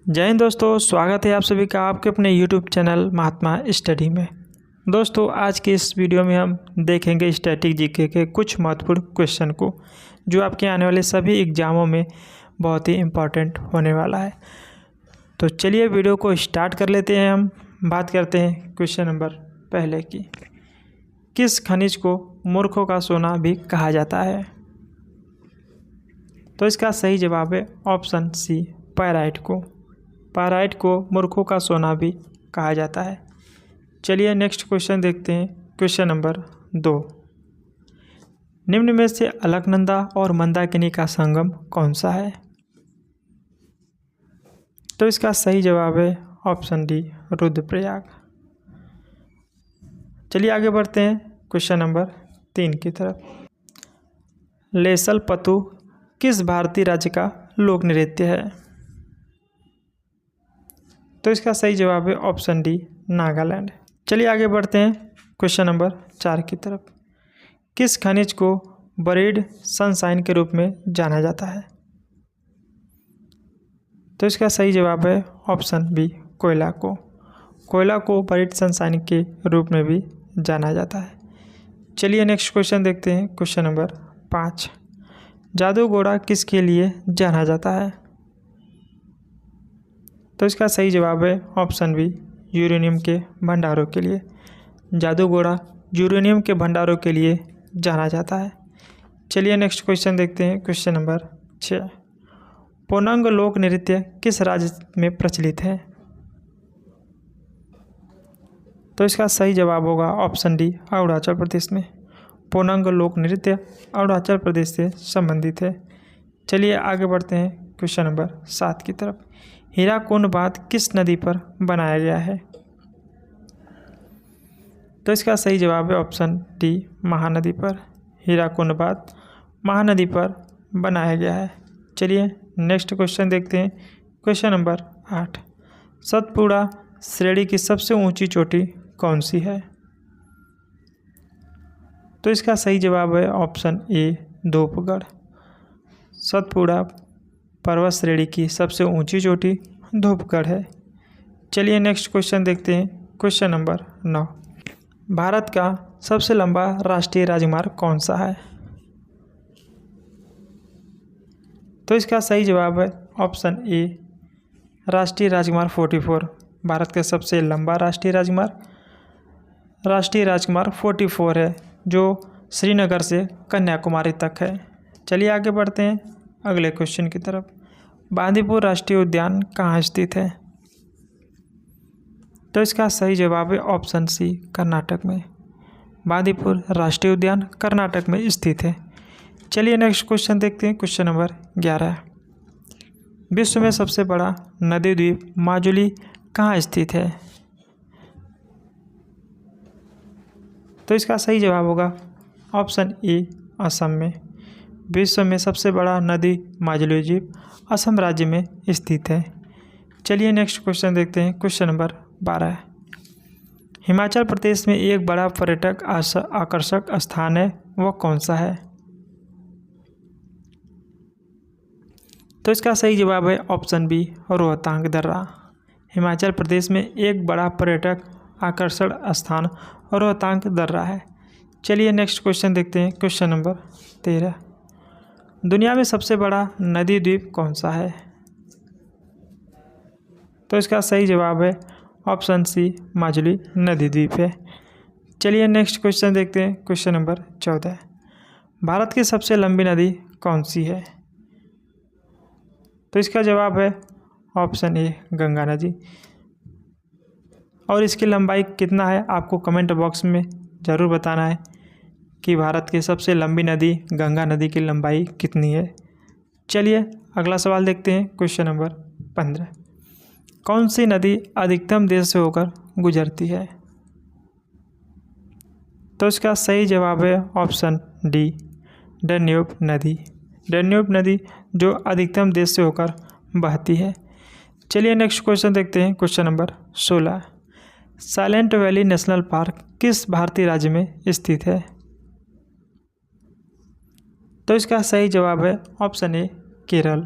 जय हिंद दोस्तों, स्वागत है आप सभी का आपके अपने YouTube चैनल महात्मा स्टडी में। दोस्तों, आज के इस वीडियो में हम देखेंगे स्टैटिक जीके के कुछ महत्वपूर्ण क्वेश्चन को जो आपके आने वाले सभी एग्जामों में बहुत ही इम्पोर्टेंट होने वाला है। तो चलिए वीडियो को स्टार्ट कर लेते हैं। हम बात करते हैं क्वेश्चन नंबर पहले की। किस खनिज को मूर्खों का सोना भी कहा जाता है? तो इसका सही जवाब है ऑप्शन सी, पायराइट को। पायराइट को मूर्खों का सोना भी कहा जाता है। चलिए नेक्स्ट क्वेश्चन देखते हैं। Question number 2। निम्न में से अलकनंदा और मंदाकिनी का संगम कौन सा है? तो इसका सही जवाब है ऑप्शन डी, रुद्रप्रयाग। चलिए आगे बढ़ते हैं क्वेश्चन नंबर 3 की तरफ। लेसल पतु किस भारतीय राज्य का लोक नृत्य है? तो इसका सही जवाब है ऑप्शन डी, नागालैंड। चलिए आगे बढ़ते हैं क्वेश्चन नंबर 4 की तरफ। किस खनिज को बरीड सनशाइन के रूप में जाना जाता है? तो इसका सही जवाब है ऑप्शन बी, कोयला को। कोयला को बरीड सनशाइन के रूप में भी जाना जाता है। चलिए नेक्स्ट क्वेश्चन देखते हैं। Question number 5। जादू घोड़ा किसके लिए जाना जाता है? तो इसका सही जवाब है ऑप्शन बी, यूरेनियम के भंडारों के लिए। जादू घोड़ा यूरेनियम के भंडारों के लिए जाना जाता है। चलिए नेक्स्ट क्वेश्चन देखते हैं। Question number 6। पोनंग लोक नृत्य किस राज्य में प्रचलित है? तो इसका सही जवाब होगा ऑप्शन डी, अरुणाचल प्रदेश में। पोनंग लोक नृत्य अरुणाचल प्रदेश से संबंधित है। चलिए आगे बढ़ते हैं क्वेश्चन नंबर 7 की तरफ। हीराकुंड बांध किस नदी पर बनाया गया है? तो इसका सही जवाब है ऑप्शन डी, महानदी पर। हीराकुंड बांध महानदी पर बनाया गया है। चलिए नेक्स्ट क्वेश्चन देखते हैं। Question number 8। सतपुड़ा श्रेणी की सबसे ऊंची चोटी कौन सी है? तो इसका सही जवाब है ऑप्शन ए, धूपगढ़। सतपुड़ा पर्वत श्रेणी की सबसे ऊंची चोटी धूपगढ़ है। चलिए नेक्स्ट क्वेश्चन देखते हैं। Question number 9। भारत का सबसे लंबा राष्ट्रीय राजमार्ग कौन सा है? तो इसका सही जवाब है ऑप्शन ए, राष्ट्रीय राजमार्ग 44। भारत का सबसे लंबा राष्ट्रीय राजमार्ग 44 है जो श्रीनगर से कन्याकुमारी तक है। चलिए आगे बढ़ते हैं अगले क्वेश्चन की तरफ। बांदीपुर राष्ट्रीय उद्यान कहाँ स्थित है? तो इसका सही जवाब है ऑप्शन सी, कर्नाटक में। बांदीपुर राष्ट्रीय उद्यान कर्नाटक में स्थित है। चलिए नेक्स्ट क्वेश्चन देखते हैं। Question number 11। विश्व में सबसे बड़ा नदी द्वीप माजुली कहाँ स्थित है? तो इसका सही जवाब होगा ऑप्शन ए, असम में। विश्व में सबसे बड़ा नदी माजुली द्वीप असम राज्य में स्थित है। चलिए नेक्स्ट क्वेश्चन देखते हैं। Question number 12। हिमाचल प्रदेश में एक बड़ा पर्यटक आकर्षक स्थान है, वह कौन सा है? तो इसका सही जवाब है ऑप्शन बी, रोहतांग दर्रा। हिमाचल प्रदेश में एक बड़ा पर्यटक आकर्षण स्थान रोहतांग दर्रा है। चलिए नेक्स्ट क्वेश्चन देखते हैं। Question number 13। दुनिया में सबसे बड़ा नदी द्वीप कौन सा है? तो इसका सही जवाब है ऑप्शन सी, माजुली नदी द्वीप है। चलिए नेक्स्ट क्वेश्चन देखते हैं। Question number 14। भारत की सबसे लंबी नदी कौन सी है? तो इसका जवाब है ऑप्शन ए, गंगा नदी। और इसकी लंबाई कितना है आपको कमेंट बॉक्स में ज़रूर बताना है कि भारत की सबसे लंबी नदी गंगा नदी की लंबाई कितनी है। चलिए अगला सवाल देखते हैं। Question number 15। कौन सी नदी अधिकतम देश से होकर गुजरती है? तो इसका सही जवाब है ऑप्शन डी, डैन्यूब नदी। डैन्यूब नदी जो अधिकतम देश से होकर बहती है। चलिए नेक्स्ट क्वेश्चन देखते हैं। Question number 16। Silent valley national park किस भारतीय राज्य में स्थित है? तो इसका सही जवाब है option A, Kerala.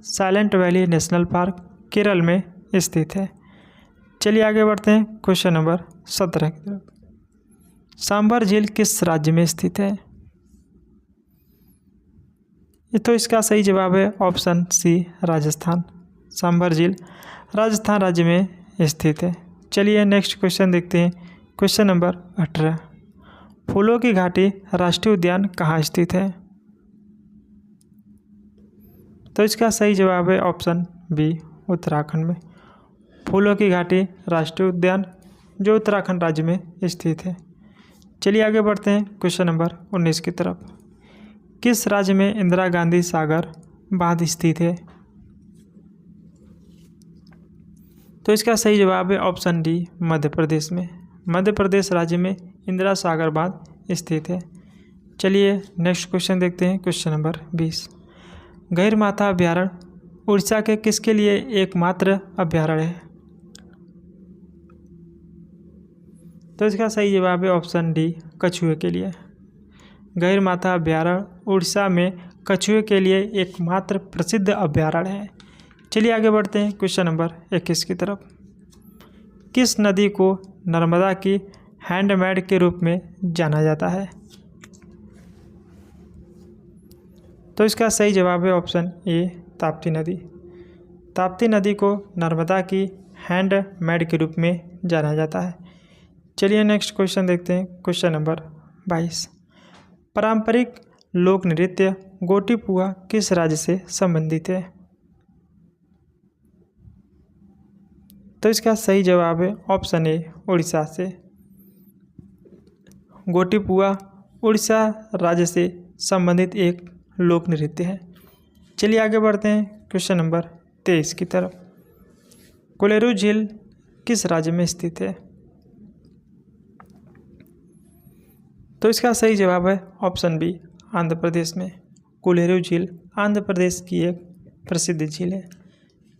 Silent valley national park Kerala में स्थित है। चलिए आगे बढ़ते हैं क्वेश्चन नंबर 17 की तरफ। सांभर झील किस राज्य में स्थित है? तो इसका सही जवाब है ऑप्शन सी, राजस्थान। सांभर झील राजस्थान राज्य में स्थित है। चलिए नेक्स्ट क्वेश्चन देखते हैं। Question number 18। फूलों की घाटी राष्ट्रीय उद्यान कहाँ स्थित है? तो इसका सही जवाब है ऑप्शन बी, उत्तराखंड में। फूलों की घाटी राष्ट्रीय उद्यान जो उत्तराखंड राज्य में स्थित है। चलिए आगे बढ़ते हैं क्वेश्चन नंबर 19 की तरफ। किस राज्य में इंदिरा गांधी सागर बांध स्थित है? तो इसका सही जवाब है ऑप्शन डी, मध्य प्रदेश में। मध्य प्रदेश राज्य में इंदिरा सागर बांध स्थित है। चलिए नेक्स्ट क्वेश्चन देखते हैं। Question number 20। गहीरमाथा अभ्यारण्य उड़ीसा के किसके लिए एकमात्र अभ्यारण्य है? तो इसका सही जवाब है ऑप्शन डी, कछुए के लिए। गहीरमाथा अभ्यारण्य उड़ीसा में कछुए के लिए एकमात्र प्रसिद्ध अभ्यारण्य है। चलिए आगे बढ़ते हैं क्वेश्चन नंबर 21 की तरफ। किस नदी को नर्मदा की हैंडमेड के रूप में जाना जाता है? तो इसका सही जवाब है ऑप्शन ए, ताप्ती नदी। ताप्ती नदी को नर्मदा की हैंडमेड के रूप में जाना जाता है। चलिए नेक्स्ट क्वेश्चन देखते हैं। Question number 22। पारंपरिक लोक नृत्य गोटीपुआ किस राज्य से संबंधित है? तो इसका सही जवाब है ऑप्शन ए, उड़ीसा से। गोटीपुआ उड़ीसा राज्य से संबंधित एक लोक नृत्य है। चलिए आगे बढ़ते हैं क्वेश्चन नंबर 23 की तरफ। कोलेरू झील किस राज्य में स्थित है? तो इसका सही जवाब है ऑप्शन बी, आंध्र प्रदेश में। कोलेरू झील आंध्र प्रदेश की एक प्रसिद्ध झील है।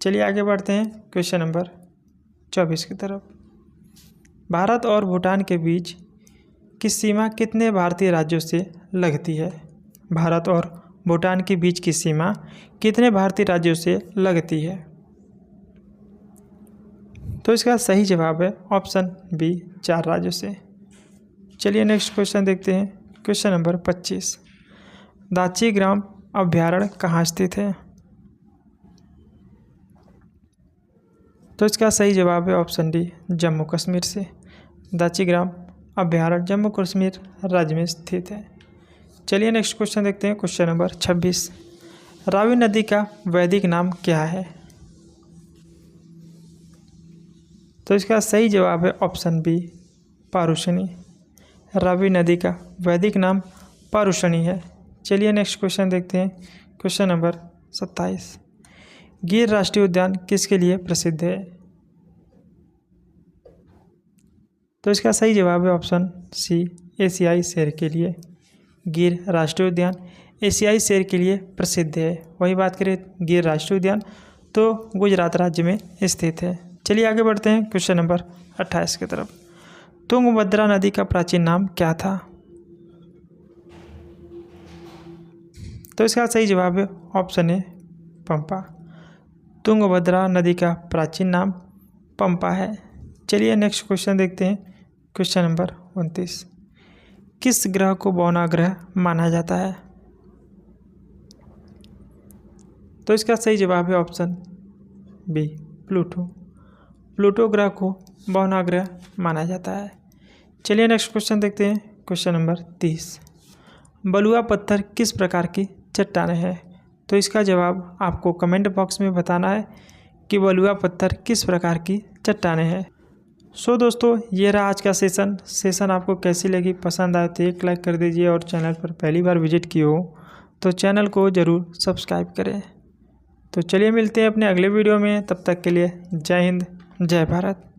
चलिए आगे बढ़ते हैं क्वेश्चन नंबर 24 की तरफ। भारत और भूटान के बीच की सीमा कितने भारतीय राज्यों से लगती है? भारत और भूटान के बीच की सीमा कितने भारतीय राज्यों से लगती है? तो इसका सही जवाब है ऑप्शन बी, 4 राज्यों से। चलिए नेक्स्ट क्वेश्चन देखते हैं। Question number 25। दाची-ग्राम अभ्यारण्य कहाँ स्थित है? तो इसका सही जवाब है ऑप्शन डी, जम्मू कश्मीर से। दाची-ग्राम अभ्यारण्य जम्मू कश्मीर राज्य में स्थित है। चलिए नेक्स्ट क्वेश्चन देखते हैं। Question number 26। रावी नदी का वैदिक नाम क्या है? तो इसका सही जवाब है ऑप्शन बी, पारुशनी। रावी नदी का वैदिक नाम पारुशनी है। चलिए नेक्स्ट क्वेश्चन देखते हैं। Question number 27। गिर राष्ट्रीय उद्यान किसके लिए प्रसिद्ध है? तो इसका सही जवाब है ऑप्शन सी, एशियाई शेर के लिए। गिर राष्ट्रीय उद्यान एशियाई शेर के लिए प्रसिद्ध है। वही बात करें गिर राष्ट्रीय उद्यान तो गुजरात राज्य में स्थित है। चलिए आगे बढ़ते हैं क्वेश्चन नंबर 28 की तरफ। तुंगभद्रा नदी का प्राचीन नाम क्या था? तो इसका सही जवाब है ऑप्शन ए, पंपा। तुंगभद्रा नदी का प्राचीन नाम पंपा है। चलिए नेक्स्ट क्वेश्चन देखते हैं। Question number 29। किस ग्रह को बौना ग्रह माना जाता है? तो इसका सही जवाब है ऑप्शन बी, प्लूटो। प्लूटो ग्रह को बौना ग्रह माना जाता है। चलिए नेक्स्ट क्वेश्चन देखते हैं। Question number 30। बलुआ पत्थर किस प्रकार की चट्टानें हैं? तो इसका जवाब आपको कमेंट बॉक्स में बताना है कि बलुआ पत्थर किस प्रकार की चट्टानें हैं। सो दोस्तों ये रहा आज का सेशन आपको कैसी लगी? पसंद आए तो एक लाइक कर दीजिए और चैनल पर पहली बार विजिट किए हो तो चैनल को ज़रूर सब्सक्राइब करें। तो चलिए मिलते हैं अपने अगले वीडियो में, तब तक के लिए जय हिंद, जय भारत।